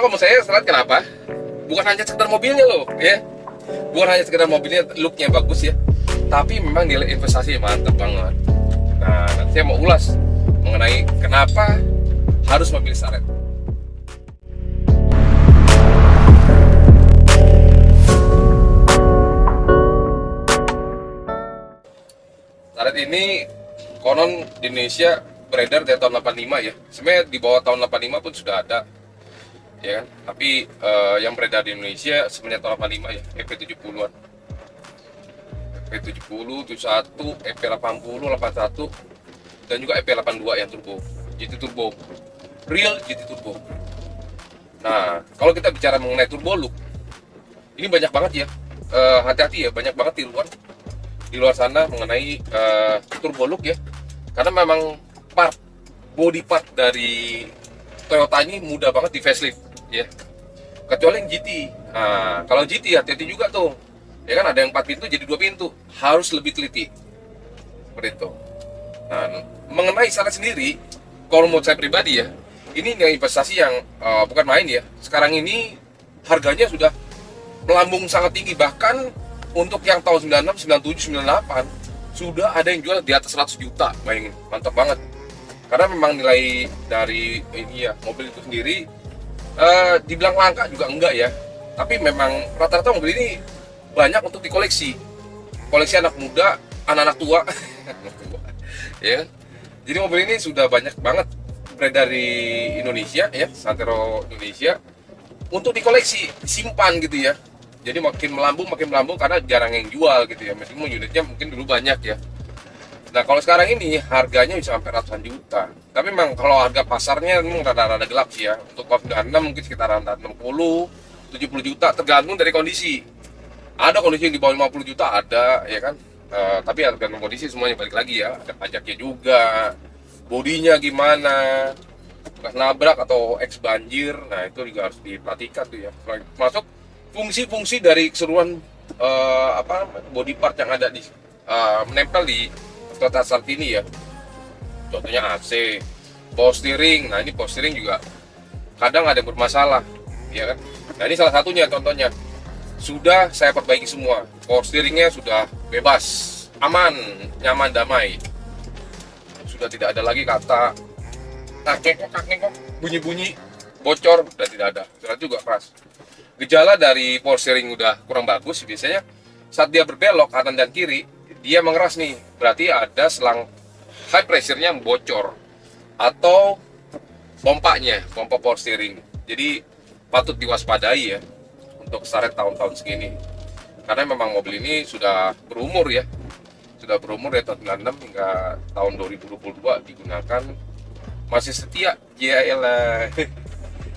kalau saya seret kenapa? Bukan hanya sekedar mobilnya loh, ya. Bukan hanya sekedar mobilnya looknya bagus ya, tapi memang nilai investasi mantap banget. Nah, nanti saya mau ulas mengenai kenapa harus memilih Starlet. Starlet ini konon di Indonesia beredar dari tahun 85 ya. Sebenarnya di bawah tahun 85 pun sudah ada, ya kan? Tapi yang beredar di Indonesia sebenarnya tahun 85 ya, EP70-an. EP70, 71, EP80, 81, dan juga EP82 yang turbo. GT turbo. Real GT turbo. Nah, kalau kita bicara mengenai turbo look, ini banyak banget ya. Hati-hati ya, banyak banget di luar sana mengenai turbo look ya. Karena memang body part dari Toyota ini mudah banget di facelift ya. Kecuali yang GT. Nah, kalau GT hati-hati juga tuh. Ya kan ada yang 4 pintu jadi 2 pintu. Harus lebih teliti. Seperti itu. Nah, mengenai Starlet sendiri, kalau menurut saya pribadi ya, ini nilai investasi yang bukan main ya. Sekarang ini harganya sudah melambung sangat tinggi. Bahkan untuk yang tahun 96, 97, 98 sudah ada yang jual di atas 100 juta. Bayangin, mantap banget. Karena memang nilai dari ini ya, mobil itu sendiri dibilang langka juga enggak ya. Tapi memang rata-rata mobil ini banyak untuk dikoleksi. Koleksi anak muda, anak-anak tua. Ya. Jadi mobil ini sudah banyak banget beredar di Indonesia ya, Santero Indonesia, untuk dikoleksi, simpan gitu ya. Jadi makin melambung karena jarang yang jual gitu ya. Meskipun unitnya mungkin dulu banyak ya. Nah, kalau sekarang ini harganya bisa sampai ratusan juta. Tapi memang kalau harga pasarnya memang rada-rada gelap sih ya. Untuk Golf 96 mungkin sekitar 60, 70 juta tergantung dari kondisi. Ada kondisi yang di bawah 50 juta ada ya kan. Tapi tergantung kondisi semuanya, balik lagi ya. Ada pajaknya juga. Bodinya gimana? Bekas nabrak atau ex banjir. Nah, itu juga harus diperhatikan tuh ya. Masuk fungsi-fungsi dari keseluruhan body part yang ada di menempel di Toyota Starlet ini ya. Contohnya AC, power steering. Nah, ini power steering juga kadang ada yang bermasalah, ya kan? Nah, ini salah satunya contohnya. Sudah saya perbaiki semua. Power steeringnya sudah bebas, aman, nyaman, damai. Sudah tidak ada lagi kata kakek bunyi-bunyi, bocor, sudah tidak ada. Sudah juga keras. Gejala dari power steering udah kurang bagus biasanya saat dia berbelok kanan dan kiri, dia mengeras nih, berarti ada selang high pressure-nya bocor atau pompa power steering. Jadi patut diwaspadai ya untuk Starlet tahun-tahun segini, karena memang mobil ini sudah berumur ya tahun 96 hingga tahun 2022 digunakan, masih setia JL.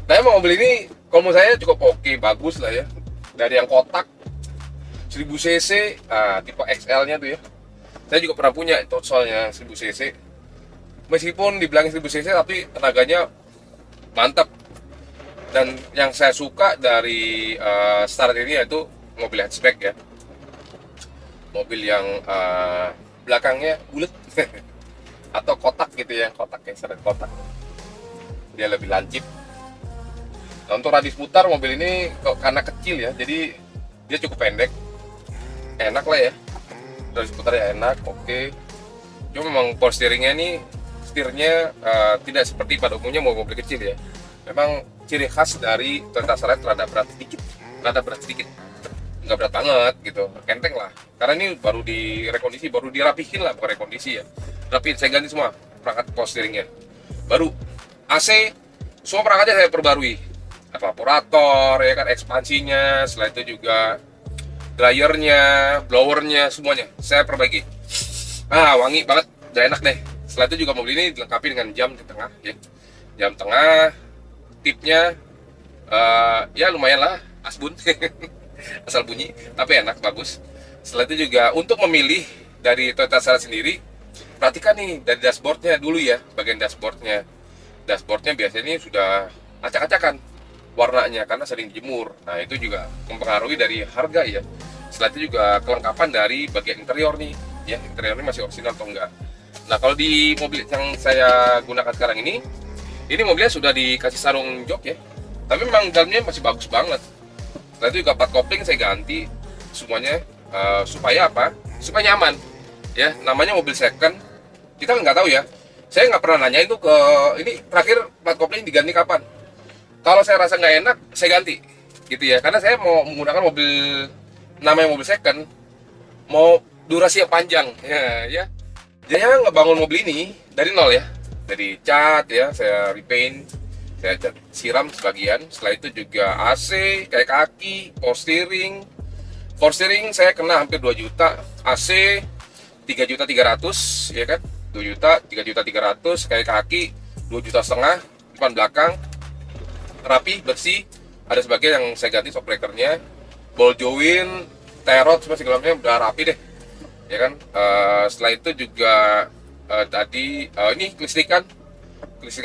Nah, emang mobil ini kalau menurut saya cukup oke, bagus lah ya. Dari yang kotak 1000 cc, tipe XL-nya tuh ya. Saya juga pernah punya itu soalnya 1000 cc. Meskipun dibilangin 1000 cc tapi tenaganya mantap. Dan yang saya suka dari Starlet ini yaitu mobil hatchback ya. Mobil yang belakangnya bulat atau kotak gitu ya, kotak kayak Starlet kotak. Dia lebih lancip. Nah, untuk radius putar mobil ini karena kecil ya, jadi dia cukup pendek, enak lah ya. Radius putarnya enak, oke. Cuma memang power steeringnya ini setirnya tidak seperti pada umumnya mobil kecil ya. Memang ciri khas dari Toyota Starlet rada berat sedikit, nggak berat banget gitu, enteng lah. Karena ini baru direkondisi, baru dirapihin lah, bukan rekondisi ya. Rapihin, saya ganti semua perangkat power steeringnya. Baru AC, semua perangkatnya saya perbarui. Evaporator ya kan, ekspansinya, setelah itu juga dryernya, blowernya, semuanya saya perbaiki. Wangi banget, udah enak deh. Setelah itu juga mobil ini dilengkapi dengan jam di tengah ya. Jam tengah, tipnya ya lumayan lah, asbun. Asal bunyi, tapi enak, bagus. Setelah itu juga untuk memilih dari Toyota Starlet sendiri, perhatikan nih dari dashboardnya dulu ya. Bagian dashboardnya biasanya ini sudah acak-acakan warnanya karena sering dijemur. Nah, itu juga mempengaruhi dari harga ya. Setelah itu juga kelengkapan dari bagian interior nih ya, interiornya masih orisinal atau enggak. Nah, kalau di mobil yang saya gunakan sekarang ini mobilnya sudah dikasih sarung jok ya. tapi memang dalamnya masih bagus banget. Setelah itu juga part kopling saya ganti semuanya, supaya apa? Supaya nyaman ya. Namanya mobil second, kita nggak tahu ya. Saya nggak pernah nanya itu ke ini terakhir part kopling diganti kapan. Kalau saya rasa nggak enak, saya ganti gitu ya, karena saya mau menggunakan mobil namanya mobil second, mau durasi yang panjang ya. Jadi saya ngebangun mobil ini dari nol ya, dari cat ya, saya repaint, saya cat siram sebagian. Setelah itu juga AC, kayak kaki, power steering. Power steering saya kena hampir 2 juta, AC 3.300.000 ya kan, 2 juta, 3.300.000, kayak kaki 2,5 juta, depan belakang rapi, bersih. Ada sebagian yang saya ganti shock breakernya, ball joint, terot, semua segalanya udah rapi deh ya kan. Setelah itu juga tadi ini kelistrikan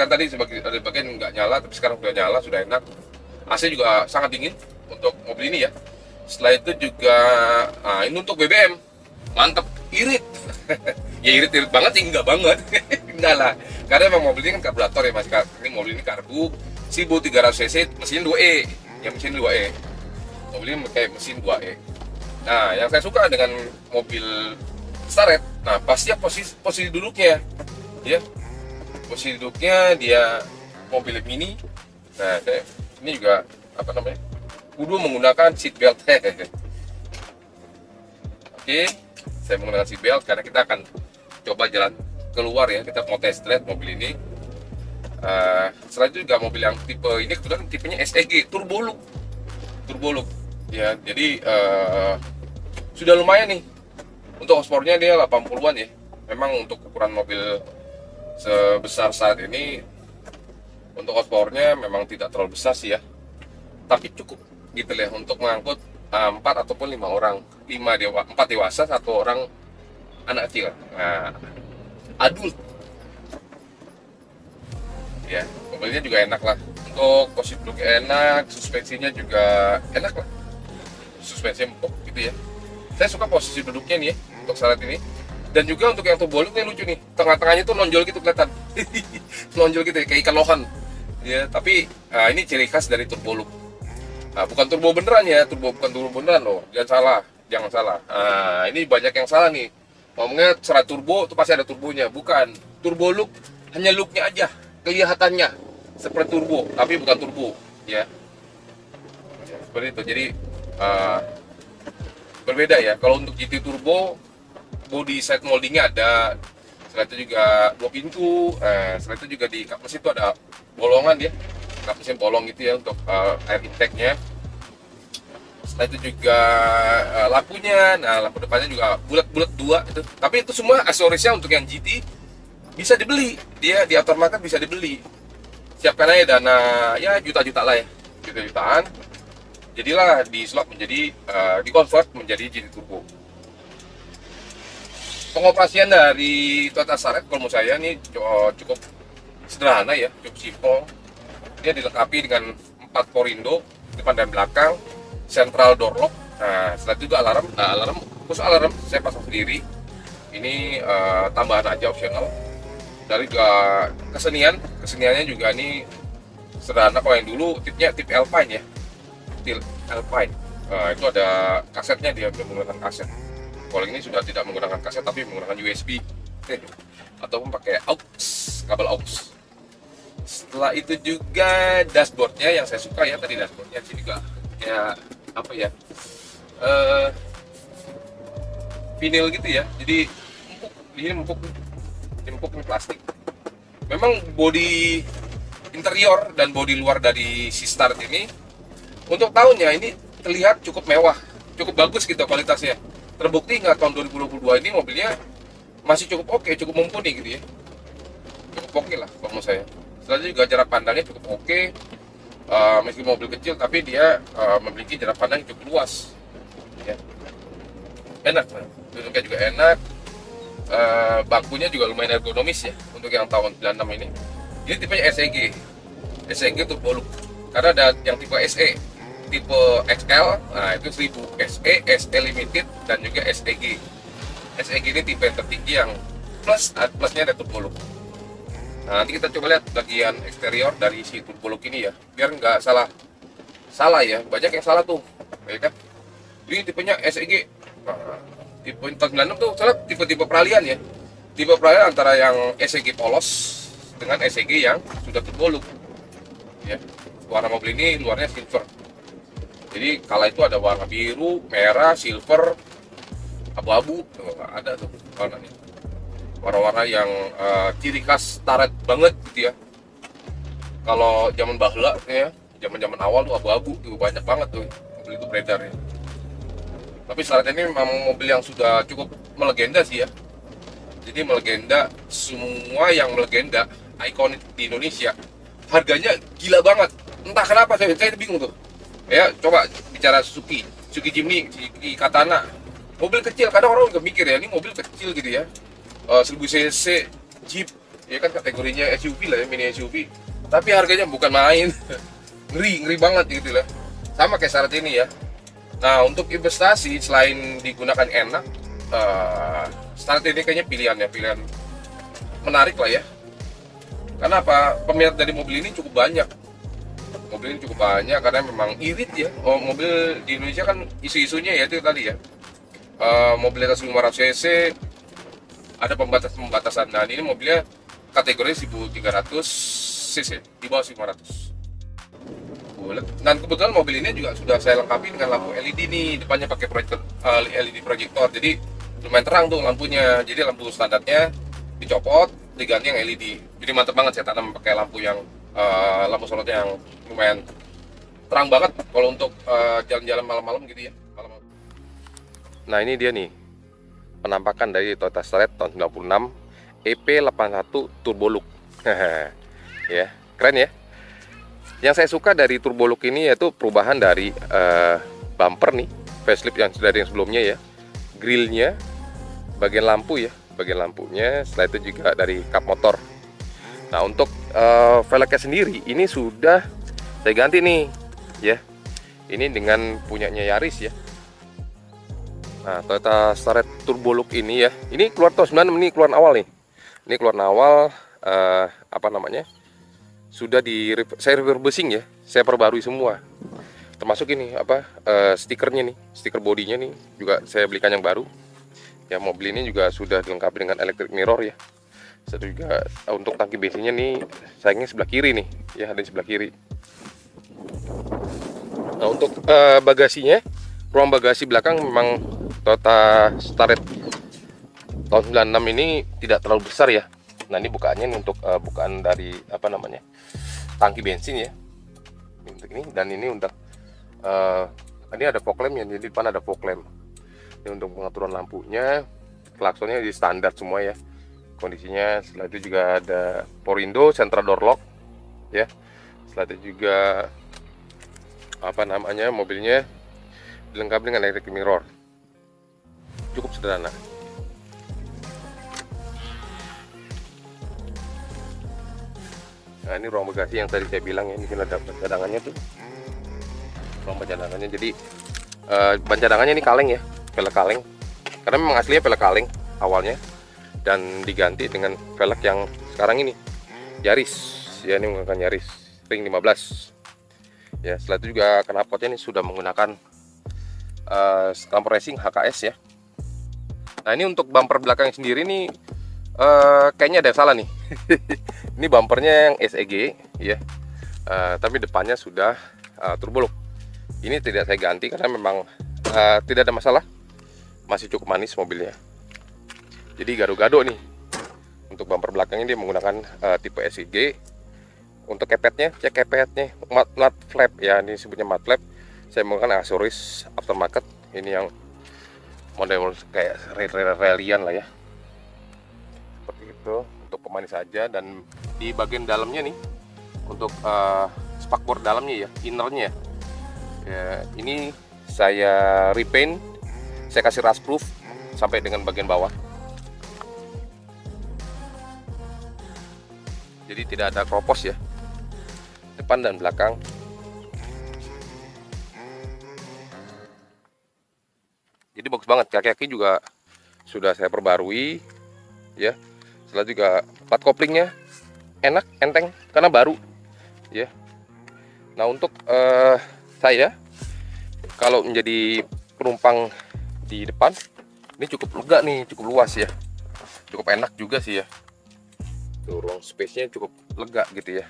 tadi ada bagian nggak nyala, tapi sekarang udah nyala, sudah enak. AC juga sangat dingin untuk mobil ini ya. Setelah itu juga ini untuk BBM mantep, irit ya, irit banget sih, enggak banget enggak lah, karena memang mobil ini kan karburator ya mas. Ini mobil ini karbu 1300 cc, mesin 2E ya, mesin 2E. Mobil ini kayak mesin 2E. Nah, yang saya suka dengan mobil Starlet, nah pasti posisi duduknya ya. Posisi duduknya dia mobil mini. Nah, ini juga apa namanya, kudu menggunakan seat belt. Oke, saya menggunakan seat belt karena kita akan coba jalan keluar ya, kita mau test drive mobil ini. Selain itu juga mobil yang tipe ini kebetulan tipenya SEG turbo look ya, jadi sudah lumayan nih untuk horsepower-nya, dia 80-an ya. Memang untuk ukuran mobil sebesar saat ini untuk horsepower-nya memang tidak terlalu besar sih ya, tapi cukup gitu ya untuk mengangkut 4 ataupun 5 orang, 4 dewasa, 1 orang anak kecil. Nah, adult ya, mobilnya juga enak lah. Untuk posisi duduk enak, suspensinya juga enak lah, suspensi empuk gitu ya. Saya suka posisi duduknya nih ya untuk Starlet ini. Dan juga untuk yang turbo look ini lucu nih, tengah-tengahnya tuh nonjol gitu kelihatan nonjol gitu ya, kayak ikan lohan ya. Tapi ini ciri khas dari turbo look. Bukan turbo beneran ya, bukan turbo beneran loh, jangan salah. Ini banyak yang salah nih, ngomongnya serat turbo itu pasti ada turbonya. Bukan, turbo look hanya looknya aja, kelihatannya seperti turbo tapi bukan turbo ya, seperti itu. Jadi berbeda ya. Kalau untuk GT turbo, body side moldingnya ada. Setelah itu juga 2 pintu. Setelah itu juga di kap mesin itu ada bolongan ya, kap mesin bolong gitu ya untuk air intake-nya. Setelah itu juga lampunya, nah lampu depannya juga bulat-bulat 2 itu. Tapi itu semua aksesorisnya untuk yang GT bisa dibeli, dia di aftermarket bisa dibeli. Siapkan aja dana ya juta-juta lah ya, juta-jutaan. Jadilah di slot menjadi di convert menjadi GT turbo. Pengoperasian dari Toyota Starlet kalau menurut saya ini cukup sederhana ya, cukup simple. Dia dilengkapi dengan 4 porindo depan dan belakang, central door lock. Nah, setelah itu juga alarm khusus alarm saya pasang sendiri. Ini tambahan aja, opsional. Dari juga keseniannya juga ini sederhana. Kalau yang dulu tipnya tip Alpine ya, tip Alpine. Itu ada kasetnya, dia menggunakan kaset. Kalau ini sudah tidak menggunakan kaset tapi menggunakan USB ataupun pakai aux, kabel aux. Setelah itu juga dashboardnya yang saya suka ya, tadi dashboardnya sih juga kayak apa ya, vinyl gitu ya, jadi empuk, ini plastik. Memang bodi interior dan bodi luar dari si Starlet ini untuk tahunnya ini terlihat cukup mewah, cukup bagus gitu kualitasnya. Terbukti nggak, tahun 2022 ini mobilnya masih cukup oke, cukup mumpuni gitu ya, cukup oke lah kalau menurut saya. Setelah juga jarak pandangnya cukup oke, meski mobil kecil tapi dia memiliki jarak pandang yang cukup luas ya. Enak, duduknya juga enak. Bangkunya juga lumayan ergonomis ya untuk yang tahun 96 ini. Ini tipenya SEG turbo look, karena ada yang tipe SE, tipe XL, nah itu 1000, SE, SE limited dan juga SEG. SEG ini tipe yang tertinggi yang plusnya ada turbo look. Nah, nanti kita coba lihat bagian eksterior dari si turbo lock ini ya, biar nggak salah ya. Banyak yang salah tuh, ya kan? Ini tipenya SEG. Nah, tipe tahun 96 tuh salah tipe-tipe peralihan ya. Tipe peralihan antara yang SEG polos dengan SEG yang sudah turbo look. Ya. Warna mobil ini luarnya silver. Jadi kala itu ada warna biru, merah, silver, abu-abu, ada tuh warnanya. Warna-warna yang ciri khas Starlet banget gitu ya. Kalau zaman bahla ya, zaman-zaman awal tuh abu-abu tuh banyak banget tuh mobil itu beredar ya. Tapi Starlet ini memang mobil yang sudah cukup melegenda sih ya. Jadi melegenda, semua yang melegenda, ikonik di Indonesia, harganya gila banget. Entah kenapa saya bingung tuh. Ya coba bicara Suzuki Jimny, Suzuki Katana, mobil kecil. Kadang orang nggak mikir ya, ini mobil kecil gitu ya, 1000 cc Jeep, ya kan kategorinya SUV lah ya, mini SUV. Tapi harganya bukan main, ngeri banget gitu lah. Sama kayak syarat ini ya. Nah untuk investasi selain digunakan enak, Starlet ini kayaknya pilihan menarik lah ya. Karena apa? Peminat dari mobil ini cukup banyak. Mobil ini cukup banyak karena memang irit ya. Mobil di Indonesia kan isu-isunya ya itu tadi ya. Mobil atas 500 cc ada pembatasan. Nah ini mobilnya kategori 1300 cc, di bawah 500. Dan kebetulan mobil ini juga sudah saya lengkapi dengan lampu LED nih. Depannya pakai LED proyektor. Jadi lumayan terang tuh lampunya. Jadi lampu standarnya dicopot, diganti yang LED. Jadi mantep banget saya tanam pakai lampu yang lampu sorotnya yang lumayan terang banget kalau untuk jalan-jalan malam-malam gitu ya. Nah ini dia nih penampakan dari Toyota Starlet tahun 96 EP81 Turbo Look. Ya keren ya. Yang saya suka dari Turbo Look ini yaitu perubahan dari bumper nih, facelift yang dari yang sebelumnya ya, grillnya, bagian lampu ya, bagian lampunya. Setelah itu juga dari kap motor. Nah untuk velgnya sendiri ini sudah saya ganti nih ya. Ini dengan punyanya Yaris ya. Nah Toyota Starlet Turbo Look ini ya, ini keluar tahun 96, ini keluaran awal nih. Ini keluaran awal apa namanya, sudah saya refurbishing ya, saya perbarui semua. Termasuk ini apa stikernya nih, stiker bodinya nih juga saya belikan yang baru. Ya mobil ini juga sudah dilengkapi dengan electric mirror ya. Saya juga untuk tangki bensinnya nih sayangnya sebelah kiri nih ya, ada di sebelah kiri. Nah untuk bagasinya, ruang bagasi belakang memang Toyota Starlet tahun 96 ini tidak terlalu besar ya. Nah ini bukaannya nih untuk bukaan dari apa namanya, tangki bensin ya, untuk ini. Dan ini untuk ini ada fog lamp ya, jadi depan ada fog lamp. Ini untuk pengaturan lampunya, klaksonnya di standar semua ya kondisinya. Setelah itu juga ada power window, central door lock ya. Setelah itu juga apa namanya, mobilnya dilengkapi dengan electric mirror. Cukup sederhana. Nah ini ruang bagasi yang tadi saya bilang ya, ini ada cadangannya tuh, ruang cadangannya. Jadi ban cadangannya ini kaleng ya, velg kaleng, karena memang aslinya velg kaleng awalnya, dan diganti dengan velg yang sekarang ini Yaris ya, ini menggunakan Yaris ring 15 ya. Setelah itu juga knalpotnya ini sudah menggunakan Stamper Racing HKS ya. Nah ini untuk bumper belakang sendiri nih kayaknya ada yang salah nih. Ini bumpernya yang SEG ya, tapi depannya sudah turbo look. Ini tidak saya ganti karena memang tidak ada masalah, masih cukup manis mobilnya. Jadi gado-gado nih. Untuk bumper belakangnya dia menggunakan tipe SEG. Untuk kepetnya, cek kepetnya matte flap ya, ini sebutnya matte flap. Saya menggunakan aksesoris aftermarket. Ini yang model kayak relian lah ya, seperti itu untuk pemanis saja. Dan di bagian dalamnya nih untuk spakbor dalamnya ya, innernya ya, ini saya repaint, saya kasih rust proof sampai dengan bagian bawah, jadi tidak ada kropos ya, depan dan belakang. Jadi bagus banget, kaki-kaki juga sudah saya perbarui ya. Setelah juga plat koplingnya enak, enteng karena baru ya. Nah untuk saya kalau menjadi penumpang di depan ini cukup lega nih, cukup luas ya, cukup enak juga sih ya. Tuh ruang space-nya cukup lega gitu ya.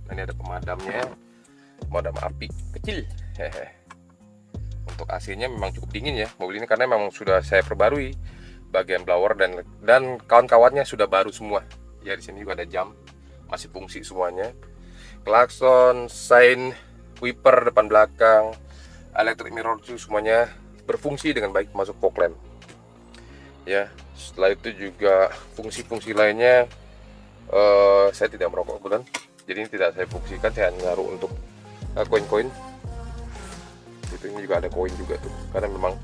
Nah, ini ada pemadamnya, pemadam api kecil. Hehe. Untuk AC-nya memang cukup dingin ya mobil ini karena memang sudah saya perbarui bagian blower dan kawan-kawannya sudah baru semua. Ya di sini juga ada jam, masih fungsi semuanya. Klakson, sign, wiper depan belakang, electric mirror itu semuanya berfungsi dengan baik masuk fog lamp. Ya, setelah itu juga fungsi-fungsi lainnya saya tidak merokok kebetulan. Jadi ini tidak saya fungsikan, saya naruh untuk koin-koin. Itu ini juga ada koin juga tuh, karena memang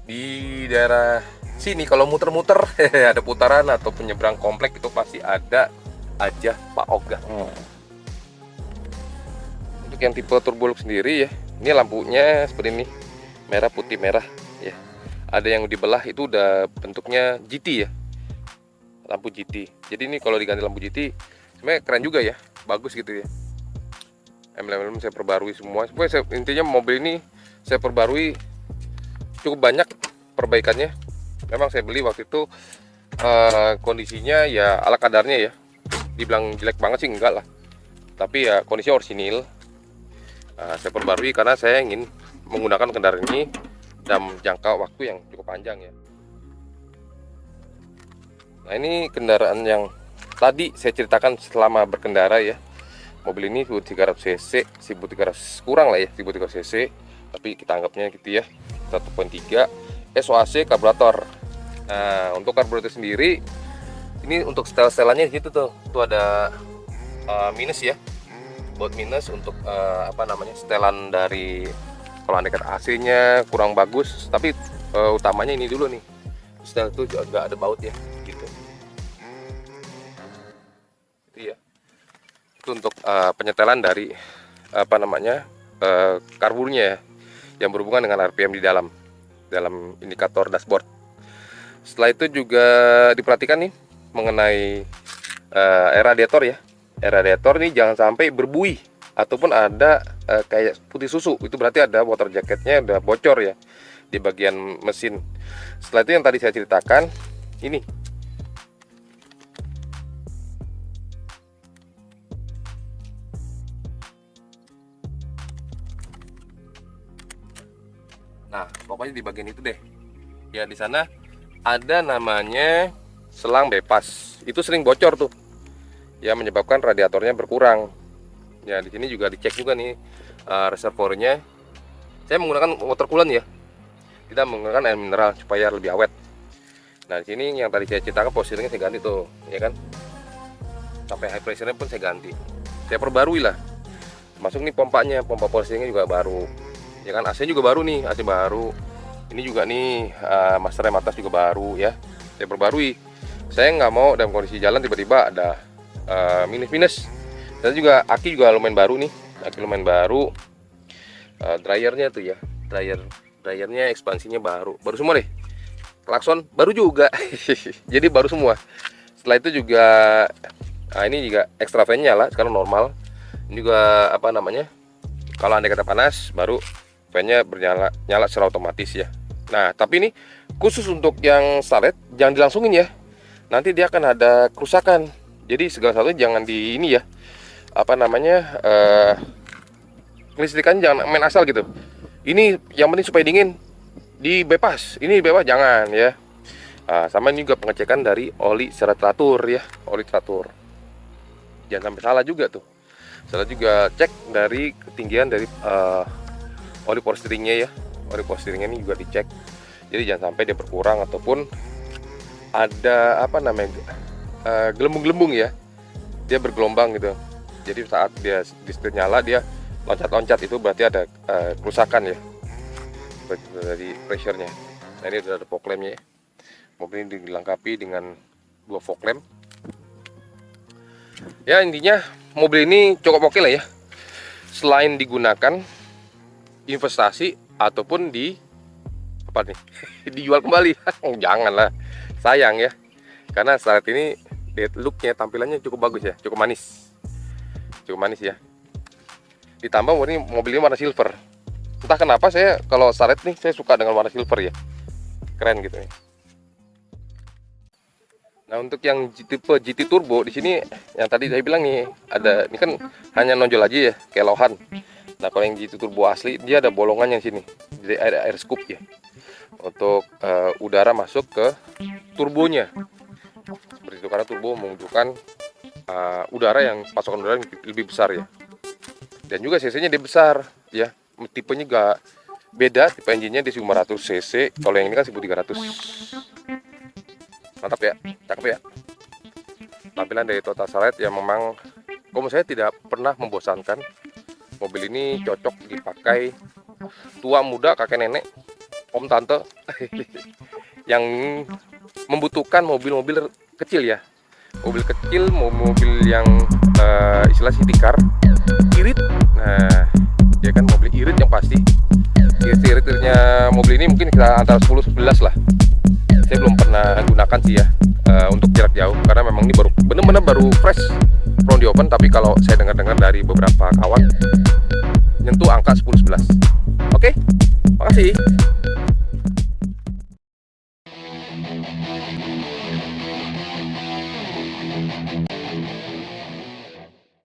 di daerah sini kalau muter-muter ada putaran atau penyeberang komplek itu pasti ada aja Pak Ogah. Untuk yang tipe Turbolook sendiri ya, ini lampunya seperti ini, merah putih merah ya. Ada yang dibelah itu udah bentuknya GT ya, lampu GT. Jadi ini kalau diganti lampu GT sebenarnya keren juga ya, bagus gitu ya. Emblem saya perbarui semua. Intinya mobil ini saya perbarui cukup banyak perbaikannya. Memang saya beli waktu itu kondisinya ya ala kadarnya ya. Dibilang jelek banget sih enggak lah. Tapi ya kondisinya orisinil. Saya perbarui karena saya ingin menggunakan kendaraan ini dalam jangka waktu yang cukup panjang ya. Nah ini kendaraan yang tadi saya ceritakan selama berkendara ya. Mobil ini 1300 cc, 1300 kurang lah ya, 1300 cc. Tapi kita anggapnya gitu ya, 1.3 SOAC karburator. Nah untuk karburator sendiri, ini untuk setel-setelannya di situ tuh ada minus ya, buat minus untuk apa namanya setelan dari kalau dekat AC-nya kurang bagus. Tapi utamanya ini dulu nih, setel itu juga ada baut ya, gitu. Itu ya. Itu untuk penyetelan dari apa namanya karburnya ya, yang berhubungan dengan RPM di dalam indikator dashboard. Setelah itu juga diperhatikan nih mengenai radiator ya. Radiator ini jangan sampai berbuih ataupun ada kayak putih susu. Itu berarti ada water jacketnya udah bocor ya di bagian mesin. Setelah itu yang tadi saya ceritakan ini. Nah, pokoknya di bagian itu deh. Ya di sana ada namanya selang bypass. Itu sering bocor tuh. Ya menyebabkan radiatornya berkurang. Ya di sini juga dicek juga nih reservoirnya. Saya menggunakan water coolant ya. Kita menggunakan air mineral supaya lebih awet. Nah, di sini yang tadi saya ceritakan posisinya saya ganti tuh, ya kan? Sampai high pressure-nya pun saya ganti. Saya perbarui lah. Masuk nih pompanya, pompa posisinya juga baru. Ya kan, AC juga baru nih, AC baru. Ini juga nih master rem atas juga baru ya. Saya perbarui. Saya nggak mau dalam kondisi jalan tiba-tiba ada minus-minus. Dan juga aki juga lumayan baru nih, aki lumayan baru. Dryernya tuh ya, dryernya ekspansinya baru semua deh. Klakson baru juga. Jadi baru semua. Setelah itu juga ini juga extra fan nyala sekarang normal. Ini juga apa namanya, kalau andai kata panas baru fan-nya nyala secara otomatis ya. Nah tapi ini khusus untuk yang Starlet jangan dilangsungin ya, nanti dia akan ada kerusakan. Jadi segala satu jangan di ini ya, apa namanya, kelistrikannya jangan main asal gitu. Ini yang penting supaya dingin, di bypass, ini bypass jangan ya. Sama ini juga pengecekan dari oli secara teratur ya, oli teratur. Jangan sampai salah juga tuh. Salah juga cek dari ketinggian dari oli power steeringnya ya. Oli power steeringnya ini juga dicek. Jadi jangan sampai dia berkurang ataupun ada apa namanya gelembung-gelembung ya. Dia bergelombang gitu. Jadi saat dia di setir nyala dia loncat-loncat, itu berarti ada kerusakan ya dari pressure-nya. Nah ini sudah ada fog lamp-nya ya. Mobil ini dilengkapi dengan 2 fog lamp. Ya intinya mobil ini cukup oke lah ya. Selain digunakan investasi ataupun di apa nih dijual kembali, janganlah, sayang ya. Karena saat ini looknya, tampilannya cukup bagus ya, cukup manis ya. Ditambah mobil ini warna silver. Entah kenapa saya kalau Starlet nih saya suka dengan warna silver ya, keren gitu nih. Nah untuk yang tipe GT Turbo di sini yang tadi saya bilang nih, ada ini kan hanya nonjol aja ya kayak lohan. Nah kalau yang GT Turbo asli dia ada bolongannya di sini, jadi ada air scoop ya, untuk udara masuk ke turbonya. Seperti itu, karena turbo membutuhkan udara yang pasokan udara yang lebih besar ya. Dan juga cc-nya dia besar ya, tipenya juga beda, tipe engine-nya di 500 cc, kalau yang ini kan 1300. Mantap ya, cakep ya. Tampilan dari Toyota Starlet yang memang kalau saya tidak pernah membosankan. Mobil ini cocok dipakai tua, muda, kakek, nenek, om, tante yang membutuhkan mobil-mobil kecil ya, mobil kecil, mobil yang istilah city car, irit. Nah ya kan, mobil irit yang pasti. Irit-iritnya mobil ini mungkin kita antara 10-11 lah. Saya belum pernah gunakan sih ya untuk jarak jauh, karena memang ini baru benar-benar baru fresh from the oven. Tapi kalau saya dengar-dengar dari beberapa kawan, nyentuh angka 10-11. Oke, makasih.